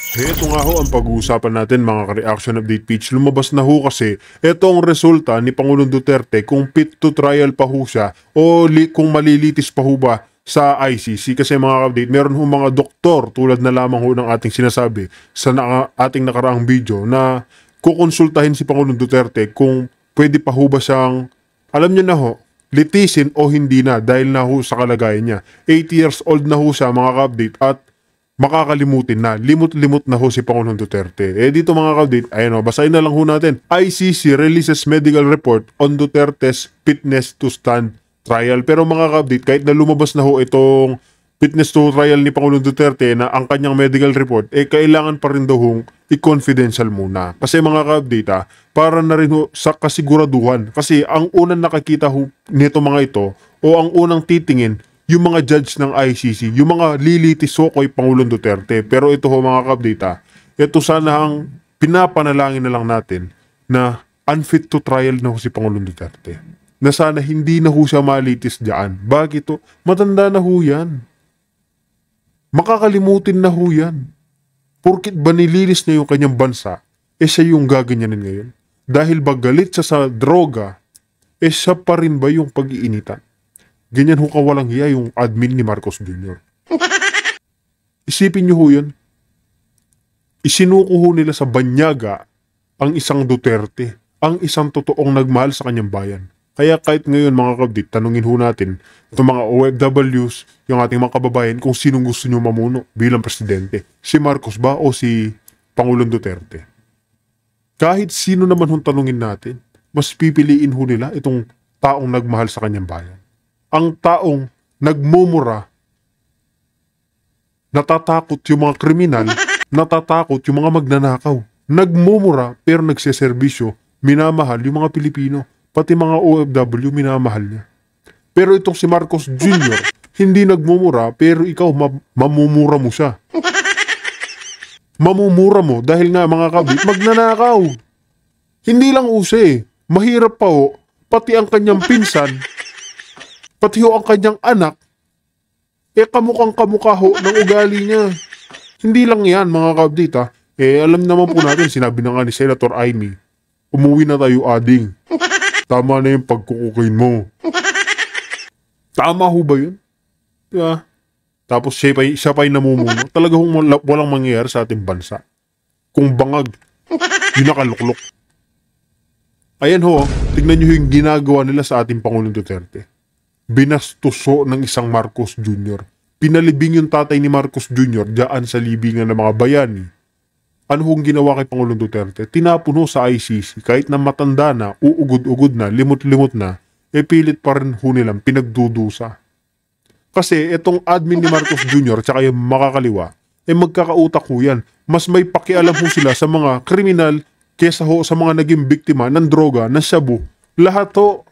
Ito nga ho ang pag-uusapan natin mga ka-reaction update page. Lumabas na ho kasi itong resulta ni Pangulong Duterte kung fit to trial pa ho siya o kung malilitis pa ho ba sa ICC. Kasi mga ka-update, meron ho mga doktor tulad na lamang ho ng ating sinasabi sa ating nakaraang video na kukonsultahin si Pangulong Duterte kung pwede pa ho ba siyang, alam niyo na ho, litisin o hindi na dahil na ho sa kalagayan niya. 80 years old na ho siya mga ka-update at makakalimutin na. Limot-limot na ho si Pangulong Duterte. Dito mga ka-update, ayan o, basahin na lang ho natin. ICC releases medical report on Duterte's fitness to stand trial. Pero mga ka-update, kahit na lumabas na ho itong fitness to trial ni Pangulong Duterte na ang kanyang medical report, kailangan pa rin daw hong i-confidential muna. Kasi mga ka-update para na rin ho sa kasiguraduhan. Kasi ang unang nakakita ho nito mga ito, o ang unang titingin, yung mga judge ng ICC, yung mga lilitis ho kay Pangulong Duterte. Pero ito ho mga ka-update ito sana ang pinapanalangin na lang natin na unfit to trial na ho si Pangulong Duterte. Na sana hindi na ho siya malitis dyan. Bakit to? Matanda na ho yan. Makakalimutin na ho yan. Porkit ba nililis na yung kanyang bansa, siya yung gaganyanin ngayon. Dahil ba galit siya sa droga, siya pa rin ba yung pag-iinitan? Ganyan ho kawalang hiya yung admin ni Marcos Jr. Isipin nyo ho yun. Isinuko ho nila sa banyaga ang isang Duterte, ang isang totoong nagmahal sa kanyang bayan. Kaya kahit ngayon mga kabdit, tanungin ho natin itong mga OFWs, yung ating mga kababayan, kung sinong gusto nyo mamuno bilang presidente. Si Marcos ba o si Pangulong Duterte? Kahit sino naman hong tanungin natin, mas pipiliin ho nila itong taong nagmahal sa kanyang bayan. Ang taong nagmumura, natatakot yung mga kriminal, natatakot yung mga magnanakaw. Nagmumura pero nagseserbisyo, minamahal yung mga Pilipino, pati mga OFW minamahal niya. Pero itong si Marcos Jr., hindi nagmumura pero ikaw mamumura mo siya. Mamumura mo dahil nga mga kabit, magnanakaw. Hindi lang use, mahirap pa ho, pati ang kanyang pinsan, pati ho ang kanyang anak, kamukhang kamukha ho ng ugali niya. Hindi lang yan mga ka-update alam naman po natin, sinabi na nga ni Senator Amy, umuwi na tayo ading. Tama na yung pagkukukin mo. Tama ho ba yun? Diba? Tapos siya pa yung namumuno. Talaga walang mangyayari sa ating bansa. Kung bangag, yun nakaluklok. Ayan ho, tignan nyo yung ginagawa nila sa ating Pangulong Duterte. Binastuso ng isang Marcos Jr. Pinalibing yung tatay ni Marcos Jr. Diyan sa libingan ng mga bayani. Ano hong ginawa kay Pangulong Duterte? Tinapuno sa ICC, kahit na matanda na, uugod-ugod na, limot-limot na, pilit pa rin ho nilang pinagdudusa. Kasi itong admin ni Marcos Jr. tsaka yung makakaliwa, magkakautak ho yan. Mas may pakialam ho sila sa mga kriminal kesa ho sa mga naging biktima ng droga, ng shabu. Lahat ho.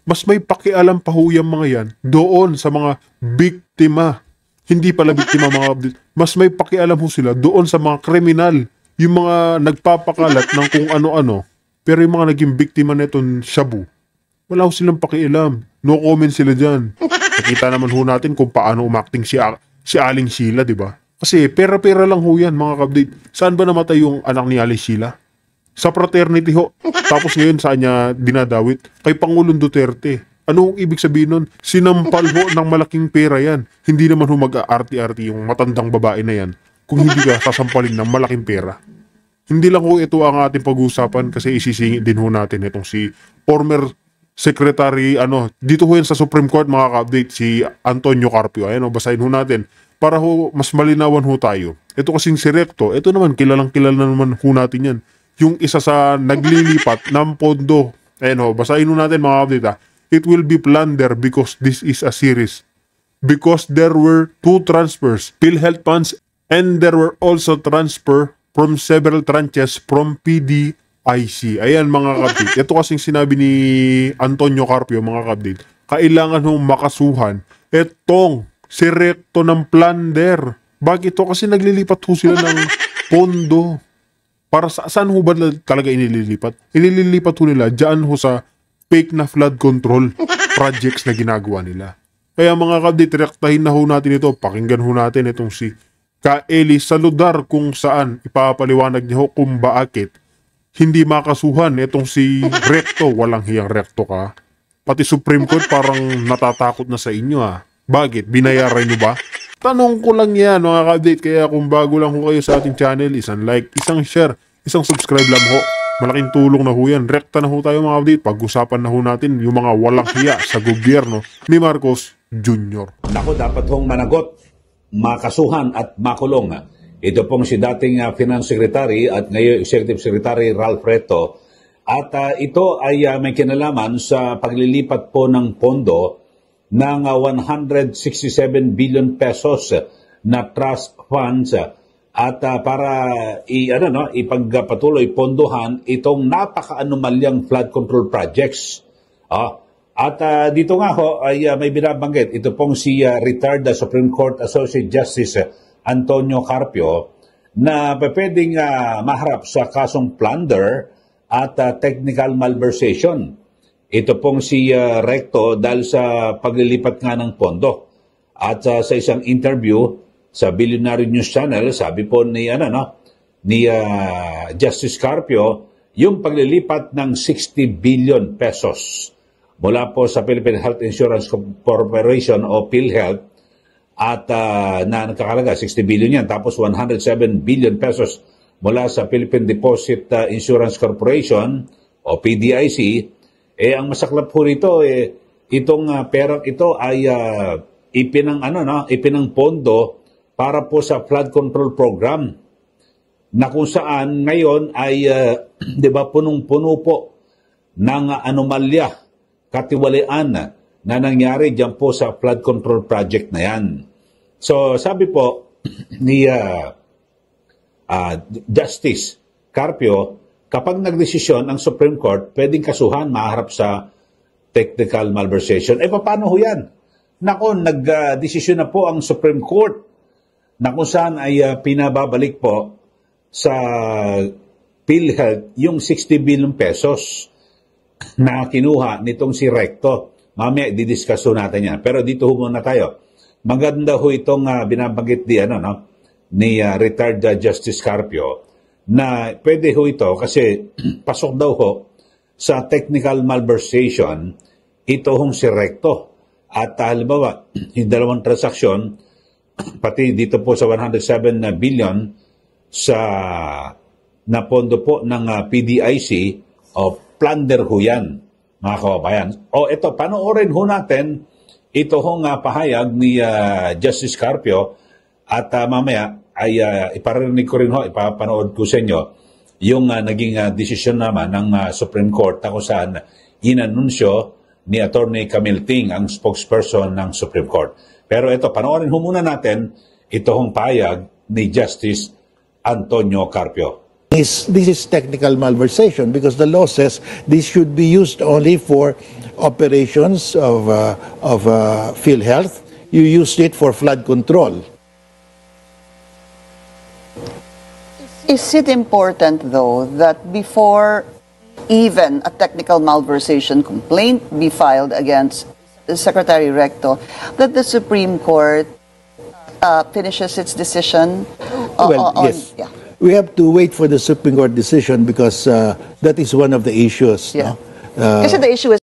Mas may pakialam pa ho yung mga yan doon sa mga biktima. Hindi pala biktima mga update. Mas may pakialam ho sila doon sa mga kriminal. Yung mga nagpapakalat ng kung ano-ano. Pero yung mga naging biktima netong shabu, wala ho silang pakialam. No comment sila dyan. Nakita naman ho natin kung paano umakting si Aling Sheila, di ba? Kasi pera-pera lang ho yan mga update. Saan ba namatay yung anak ni Aling Sheila? Sa fraternity ho. Tapos ngayon saan niya dinadawit? Kay Pangulong Duterte. Ano ang ibig sabihin nun? Sinampal ho ng malaking pera yan. Hindi naman ho mag-aarti-arti yung matandang babae na yan kung hindi ka sasampalin ng malaking pera. Hindi lang ho ito ang ating pag-uusapan kasi isisingit din ho natin itong si former Secretary, dito ho yan sa Supreme Court mga ka-update, si Antonio Carpio. Ayan basahin ho natin para ho mas malinawan ho tayo. Ito kasing si Recto, ito naman kilalang-kilala naman ho natin yan. Yung isa sa naglilipat ng pondo. Ayan basahin ho natin mga update It will be plunder because this is a series. Because there were 2 transfers, PhilHealth funds, and there were also transfer from several tranches from PDIC. Ayan mga kapit. Ito kasing sinabi ni Antonio Carpio mga kapit. Kailangan hong makasuhan etong si Recto ng plunder. Bakit ito? Kasi naglilipat ho sila ng pondo. Para saan ho ba talaga inililipat? Inililipat ho nila dyan ho sa fake na flood control projects na ginagawa nila. Kaya mga kabdit, rektahin na ho natin ito. Pakinggan ho natin itong si Kaeli sa lugar kung saan ipapaliwanag niyo kung bakit hindi makasuhan itong si Recto. Walang hiyang Recto ka. Pati Supreme Court parang natatakot na sa inyo Bakit? Binayaran niyo ba? Tanong ko lang yan mga ka-update. Kaya kung bago lang ho kayo sa ating channel, isang like, isang share, isang subscribe lang ho. Malaking tulong na ho yan. Rekta na ho tayo mga update. Pag-usapan na ho natin yung mga walang hiya sa gobyerno ni Marcos Jr. Naku, dapat hong managot, makasuhan at makulong. Ito pong si dating Finance Secretary at ngayon Executive Secretary Ralph Recto. At ito ay may kinalaman sa paglilipat po ng pondo ng 167 billion pesos na trust funds at para ipagpatuloy pondohan itong napaka-anomalyang flood control projects. At dito nga ho ay may binabanggit. Ito pong si retired Supreme Court Associate Justice Antonio Carpio na pwedeng maharap sa kasong plunder at technical malversation. Ito pong si Recto dahil sa paglilipat nga ng pondo. At sa isang interview sa Billionaire News Channel, sabi po ni Justice Carpio, yung paglilipat ng 60 billion pesos mula po sa Philippine Health Insurance Corporation o PhilHealth at na nakakalaga 60 billion yan, tapos 107 billion pesos mula sa Philippine Deposit Insurance Corporation o PDIC. Ang masaklap po rito itong perang ito ay ipinang pondo para po sa flood control program na kung saan ngayon ay 'di ba punong-puno po ng anomalya, katiwalian na nangyari diyan po sa flood control project na yan. So sabi po ni Justice Carpio, kapag nagdesisyon ang Supreme Court, pwedeng kasuhan, maharap sa technical malversation. Paano ho yan? Nako, nagdesisyon na po ang Supreme Court na kung saan ay pinababalik po sa PhilHealth yung 60 billion pesos na kinuha nitong si Recto. Mamaya, didiscuss natin yan. Pero dito muna tayo. Maganda ho itong binabanggit ni retired Justice Carpio na pwede ho ito kasi pasok daw ho sa technical malversation ito hong si Recto. At halimbawa, yung dalawang transaksyon, pati dito po sa 107 billion sa napondo po ng PDIC o plunder ho yan, mga kababayan. Ito, panoorin ho natin ito hong pahayag ni Justice Carpio at mamaya ay iparinig ko rin ho, ipapanood ko sa inyo yung naging desisyon naman ng Supreme Court na kung saan inanunsyo ni Attorney Camille Ting, ang spokesperson ng Supreme Court. Pero ito, panoorin ho muna natin ito hong pahayag ni Justice Antonio Carpio. This is technical malversation because the law says this should be used only for operations of PhilHealth. You used it for flood control. Is it important, though, that before even a technical malversation complaint be filed against Secretary Recto, that the Supreme Court finishes its decision? Yes. Yeah. We have to wait for the Supreme Court decision because that is one of the issues. Yeah. Kasi the issue is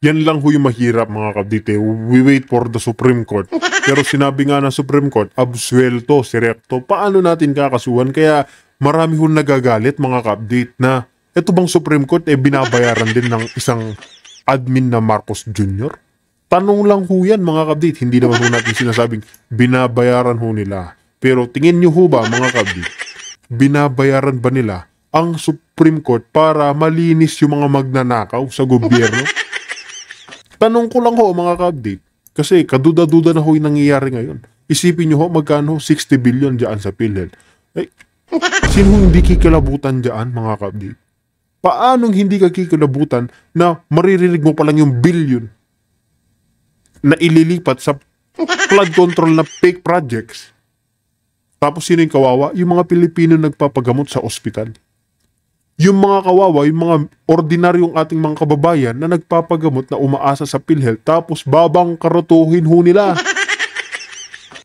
Yan lang ho yung mahirap mga kabdite. We wait for the Supreme Court. Pero sinabi nga ng Supreme Court, absuelto si Recto. Paano natin kakasuhan? Kaya marami ho nagagalit mga kabdite na ito bang Supreme Court binabayaran din ng isang admin na Marcos Jr.? Tanong lang ho yan mga kabdite. Hindi naman ho natin sinasabing binabayaran ho nila. Pero tingin nyo ho ba mga kabdite, binabayaran ba nila ang Supreme Court para malinis yung mga magnanakaw sa gobyerno? Tanong ko lang ho mga ka-update, kasi kaduda-duda na ho yung nangyayari ngayon. Isipin nyo ho magkano 60 billion dyan sa PhilHealth. Sino hindi kikilabutan dyan mga ka-update? Paanong hindi ka kikilabutan na maririnig mo pa lang yung billion na ililipat sa flood control na fake projects? Tapos sino yung kawawa? Yung mga Pilipino nagpapagamot sa ospital. Yung mga kawawa, yung mga ordinaryong ating mga kababayan na nagpapagamot na umaasa sa PhilHealth tapos babang karotuhin ho nila.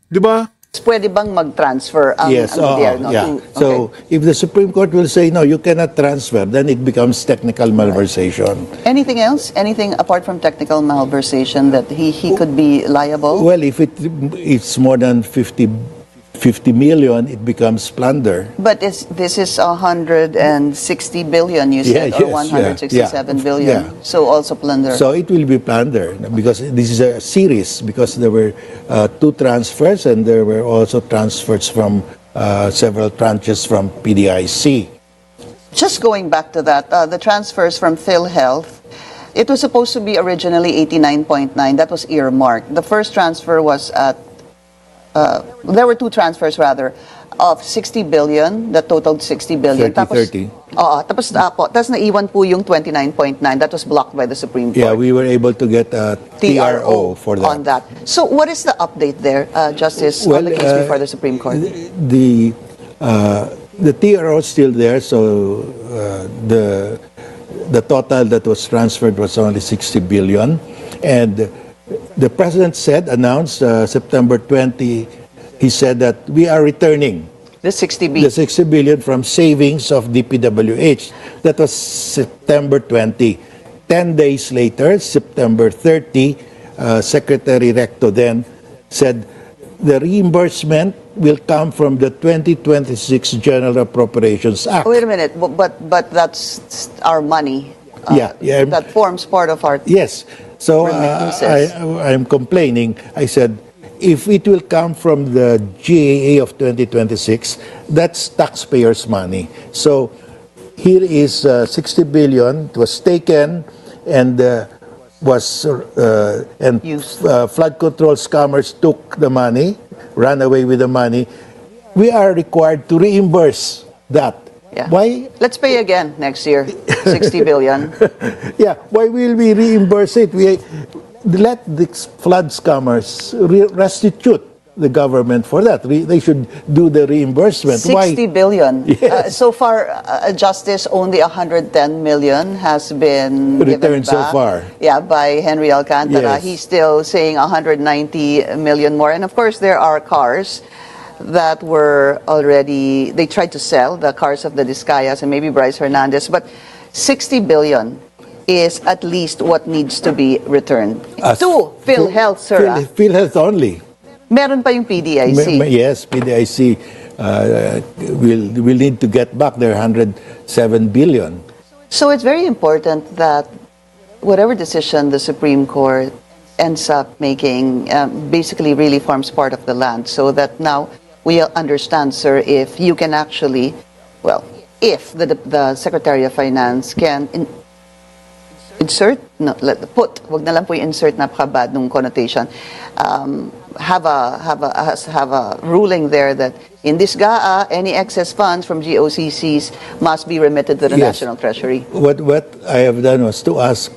Di ba? pwede bang mag-transfer ang, Yes, ang gobyerno? yeah. to- So, okay. if the Supreme Court will say, no, you cannot transfer, then it becomes technical malversation. Anything else? Anything apart from technical malversation that he could be liable? Well, if it's more than 50 million, it becomes plunder. But this is 160 billion, you said, Yeah, or yes, 167 yeah. billion. Yeah. So also plunder. So it will be plunder because this is a series, because there were 2 transfers and there were also transfers from several tranches from PDIC. Just going back to that, the transfers from PhilHealth, it was supposed to be originally 89.9. That was earmarked. The first transfer was at, there were 2 transfers rather, of 60 billion, that totaled 60 billion. 30. Oo, tapos naiwan po yung 29.9. That was blocked by the Supreme Court. Yeah, we were able to get a TRO for that. on that. So what is the update there, Justice, on the case before the Supreme Court? The TRO is still there, so the total that was transferred was only 60 billion, and the president announced September 20. He said that we are returning The 60B. the 60 billion from savings of DPWH. That was September 20. 10 days later, September 30, Secretary Recto then said the reimbursement will come from the 2026 General Appropriations Act. Wait a minute, but that's our money. Yeah. That forms part of our... Yes. So Remittances. I'm complaining. I said, if it will come from the GAA of 2026, that's taxpayers' money. So here is 60 billion. It was taken and Used. flood control scammers took the money, ran away with the money. We are required to reimburse that. Yeah. Why? Let's pay again next year, 60 billion. Yeah, why will we reimburse it? We let the flood scammers restitute the government for that. They should do the reimbursement. 60 billion. Yes. So far, Justice, only 110 million has been given Returned so back. far. Yeah, by Henry Alcantara. Yes. He's still saying 190 million more. And of course, there are cars that were already, they tried to sell, the cars of the Discayas and maybe Bryce Hernandez, but 60 billion is at least what needs to be returned. To PhilHealth, sir. PhilHealth only. Meron pa yung PDIC. Yes, PDIC will need to get back their 107 billion. So it's very important that whatever decision the Supreme Court ends up making basically really forms part of the land, so that now we understand, sir, if you can actually, well, if the Secretary of Finance can insert, no, wag na lang po yung insert, napaka-bad nung connotation, have a ruling there that in this GAA, any excess funds from GOCCs must be remitted to the Yes. National Treasury. What I have done was to ask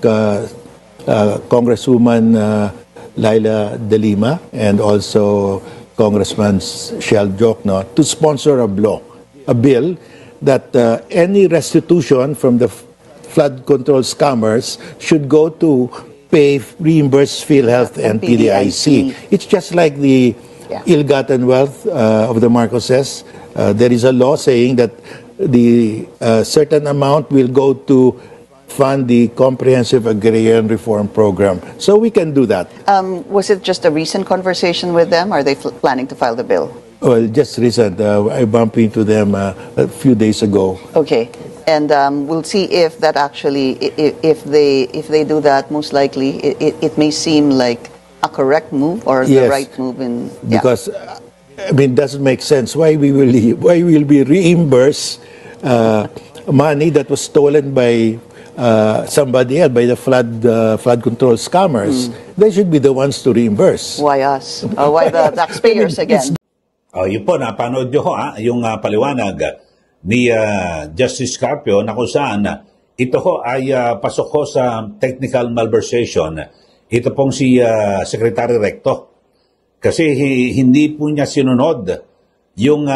Congresswoman Laila De Lima and also Congressman Shell Jokno to sponsor a bill that any restitution from the flood control scammers should go to reimburse PhilHealth and PDIC. It's just like the ill-gotten wealth of the Marcoses. There is a law saying that the certain amount will go to fund the Comprehensive Agrarian Reform Program. So we can do that. Was it just a recent conversation with them? Are they planning to file the bill? Well, just recent. I bumped into them a few days ago. Okay, and we'll see if that actually, if they do that, most likely it may seem like a correct move or the Yes. right move in Because I mean, it doesn't make sense. Why will we reimburse money that was stolen by somebody else, by the flood control scammers? They should be the ones to reimburse. Why us? Or why the taxpayers again? Yun po, napanood nyo ho, yung paliwanag ni Justice Carpio na kung saan ito ho ay pasok ho sa technical malversation. Ito pong si Secretary Recto. Kasi hindi po niya sinunod yung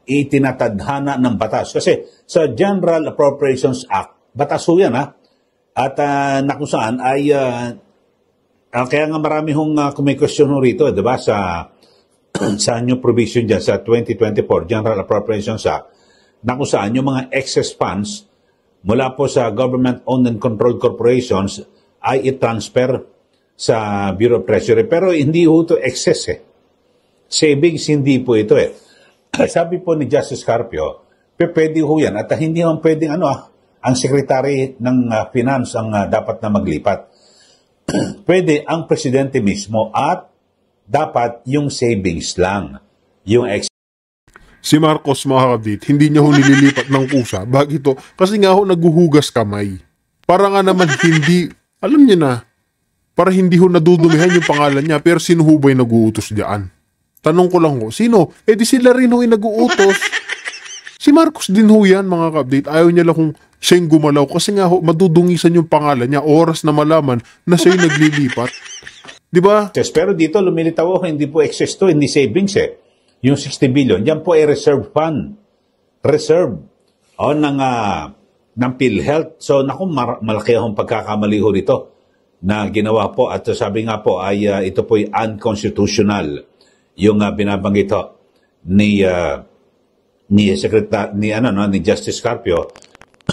itinatadhana ng batas. Kasi sa General Appropriations Act, batas ho yan At na kung saan ay kaya nga marami hong kumikwestiyon ho rito, diba, sa sa new provision dyan sa 2024 General Appropriations Act na kung saan yung mga excess funds mula po sa government-owned and controlled corporations ay i-transfer sa Bureau of Treasury. Pero hindi po ito excess eh. Savings hindi po ito eh. Sabi po ni Justice Carpio, pwede ho yan at hindi naman pwedeng ang Secretary ng Finance ang dapat na maglipat. Pwede ang Presidente mismo at dapat yung savings lang. Yung Si Marcos, mga kabdit, hindi niya ho nililipat ng kusa. Bakit ito? Kasi nga ho naguhugas kamay. Para nga naman hindi, alam niya na, para hindi ho nadudumihan yung pangalan niya, pero sino ho ba'y nag-uutos diyan? Tanong ko lang ho, sino? Eh di sila rin ho'y nag-uutos. Si Marcos din ho yan, mga kabdit. Ayaw niya lang kung siya yung gumalaw kasi nga ho, madudungisan yung pangalan niya, oras na malaman na siya'y naglilipat. Di ba? Pero dito lumilitaw ako, hindi po excess to, hindi savings eh. Yung 60 billion, yan po ay reserve fund. Reserve ng PhilHealth. So, naku, malaki akong pagkakamali ho dito na ginawa po at sabi nga po ay ito po ay unconstitutional yung binabanggit ho ni Justice Carpio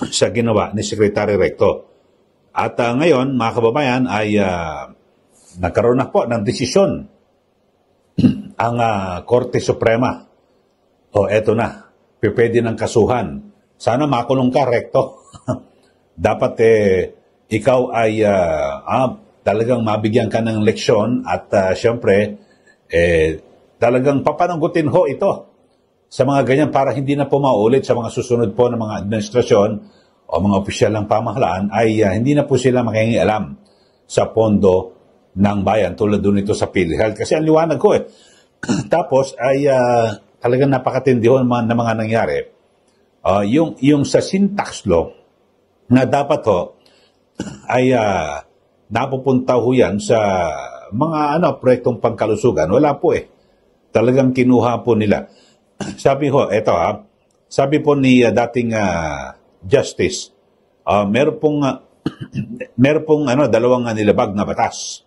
sa ginawa ni Secretary Recto. At ngayon, mga kababayan, ay nagkaroon na po ng desisyon ang Korte Suprema. Eto na, pwede ng kasuhan. Sana makulong ka, Recto. Dapat ikaw ay talagang mabigyan ka ng leksyon at syempre, talagang papananggutin ho ito sa mga ganyan para hindi na po maulit sa mga susunod po ng mga administrasyon o mga opisyal ng pamahalaan ay hindi na po sila makikialam sa pondo ng bayan tulad doon ito sa PhilHealth. Kasi ang liwanag ko Tapos ay talagang napakatindi ho na mga nangyari. Yung sa syntax law na dapat ho ay napupunta ho yan sa mga proyektong pangkalusugan. Wala po Talagang kinuha po nila. Sabi ho, sabi po ni dating Justice, meron pong dalawang nilabag na batas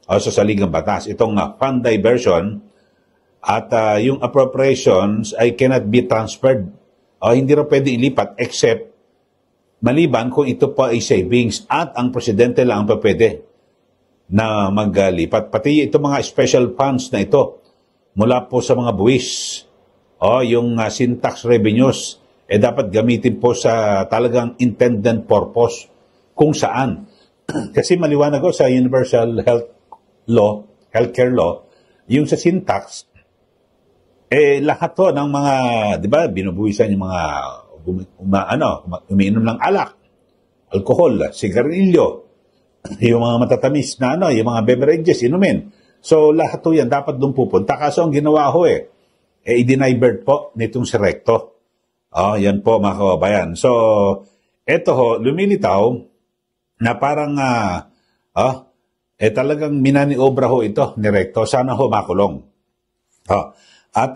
sa saligang batas. Itong fund diversion at yung appropriations ay cannot be transferred. Hindi rin pwede ilipat except maliban kung ito pa ay savings at ang presidente lang ang pwede na maglipat. Pati itong mga special funds na ito mula po sa mga buwis yung syntax revenues dapat gamitin po sa talagang intended purpose kung saan. Kasi maliwanag ko sa Universal Healthcare Law, yung sa syntax, lahat to ng mga, di ba, binubuwisan yung mga, umiinom ng alak, alcohol, sigarilyo, yung mga matatamis na yung mga beverages, inumin. So, lahat to yan, dapat doon pupunta. Kaso ang ginawa ho i-deny-bird po nitong si Recto. Yan po, mga kababayan. So, eto ho, lumilitaw na parang, talagang minaniobra ho ito ni Recto. Sana ho makulong. At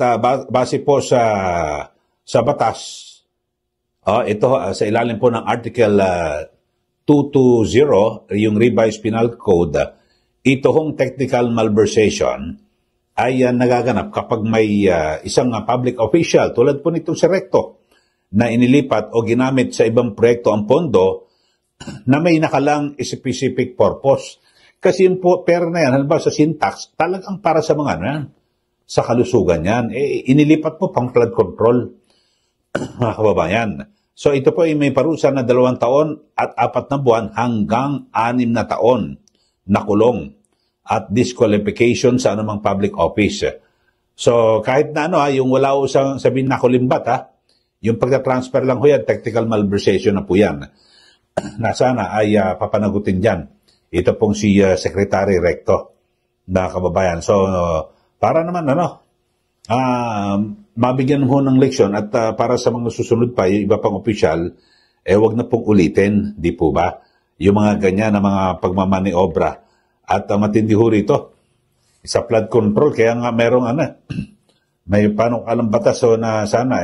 base po sa batas, ito sa ilalim po ng Article 220, yung Revised Penal Code, ito hong technical malversation ay nagaganap kapag may isang public official tulad po nitong si Recto na inilipat o ginamit sa ibang proyekto ang pondo na may nakalang specific purpose. Kasi yung pera na yan, halimbawa sa syntax, talagang para sa mga sa kalusugan yan. Inilipat po pang flood control, mga kababayan. So ito po ay may parusa na 2 taon at 4 na buwan hanggang 6 na taon na kulong at disqualification sa anumang public office. So kahit na yung wala ko sabihin na kulimbat yung pagka-transfer lang ho yan, technical malversation na po yan. Na sana ay papanagutin dyan. Ito pong si Secretary Recto na kababayan. So para naman mabigyan ho ng leksyon at para sa mga susunod pa, yung iba pang opisyal, wag na pong ulitin, di po ba? Yung mga ganyan na mga pagmamaniobra. At matindi ho rito sa flood control. Kaya nga merong may panukalang batas na sana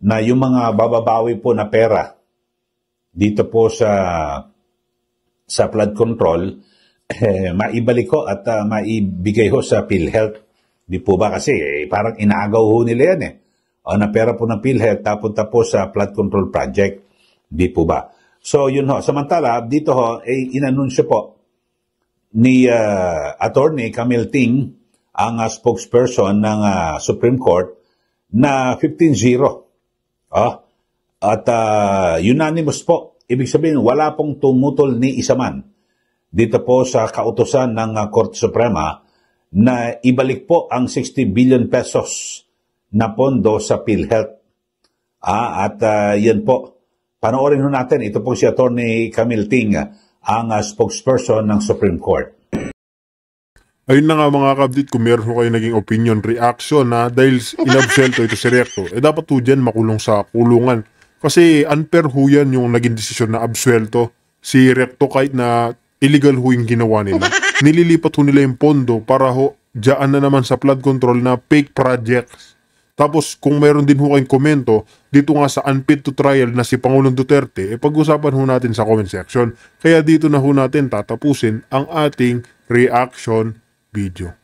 na yung mga bababawi po na pera dito po sa flood control, maibalik ko at maibigay ho sa PhilHealth Di po ba kasi parang inaagaw ho nila yan na pera po ng PhilHealth tapunta po sa flood control project. Di po ba? So yun ho. Samantala, dito ho, inanunsyo po ni Attorney Camille Ting, ang spokesperson ng Supreme Court, na 15-0. At unanimous po. Ibig sabihin, wala pong tumutol ni isa man dito po sa kautusan ng Korte Suprema na ibalik po ang 60 billion pesos na pondo sa PhilHealth. At yan po. Panoorin ho natin. Ito po si Attorney Camille Ting, ang spokesperson ng Supreme Court. Ayun na nga mga kabdit, kung meron ko kayo naging opinion, reaction na dahil inabsuelto ito si Recto, dapat po dyan makulong sa kulungan. Kasi unfair ho yan yung naging desisyon na absuelto si Recto kahit na illegal ho yung ginawa nila. Nililipat ho nila yung pondo para ho dyan na naman sa flood control na fake projects. Tapos kung meron din ho kayong komento dito nga sa unfit to trial na si Pangulong Duterte, pag-usapan ho natin sa comment section. Kaya dito na ho natin tatapusin ang ating reaction video.